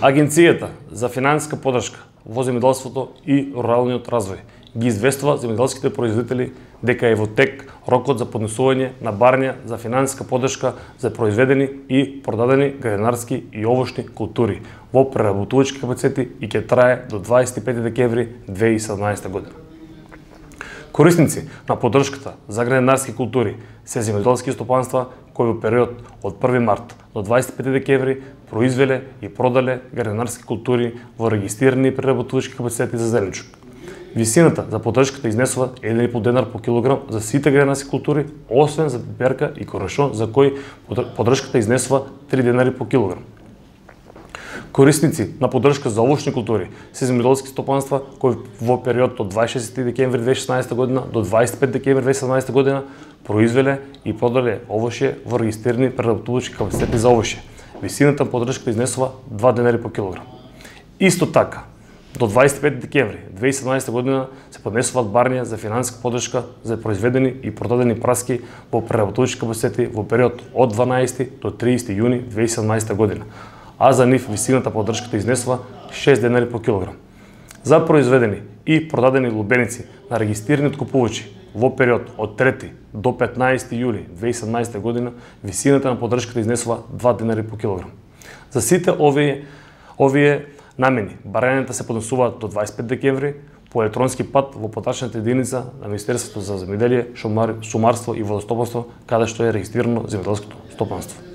Агенцијата за финансиска поддршка во земјоделството и руралниот развој ги известува земјоделските производители дека е во тек рокот за поднесување на барања за финансиска поддршка за произведени и продадени градинарски и овошни култури во преработувачки капацитети и ќе трае до 25 декември 2017 година. Корисници на поддршката за градинарски култури се земјоделски стопанства кои во период од 1 март до 25 декември произвеле и продале градинарски култури во регистрирани преработувачки капацитети за зеленчук. Висината за поддршката изнесува 1,5 денар по килограм за сите градинарски култури, освен за пиперка и корнишон, за кои поддршката изнесува 3 денари по килограм. Корисници на поддршка за овошни култури се земјоделски стопанства кои во период од 26 декември 2016 година до 25 декември 2017 година произвеле и продале овошје во регистрирани преработувачки капацитети за овошје. Висината на поддршката изнесува 2 денари по килограм. Исто така, до 25 декември 2017 година се поднесуваат барања за финансиска поддршка за произведени и продадени праски во преработувачки капацитети во период од 12 до 30 јуни 2017 година, а за нив висината поддршката изнесува 6 денари по килограм. За произведени и продадени лубеници на регистрирани откупувачи во период од 3 до 15 јули 2017 година висината на поддршката изнесува 2 денари по килограм. За сите овие намени барањата се поднесуваат до 25 декември по електронски пат во потачната единица на Министерството за земјоделие, шумарство и водостопанство, каде што е регистрирано земјоделското стопанство.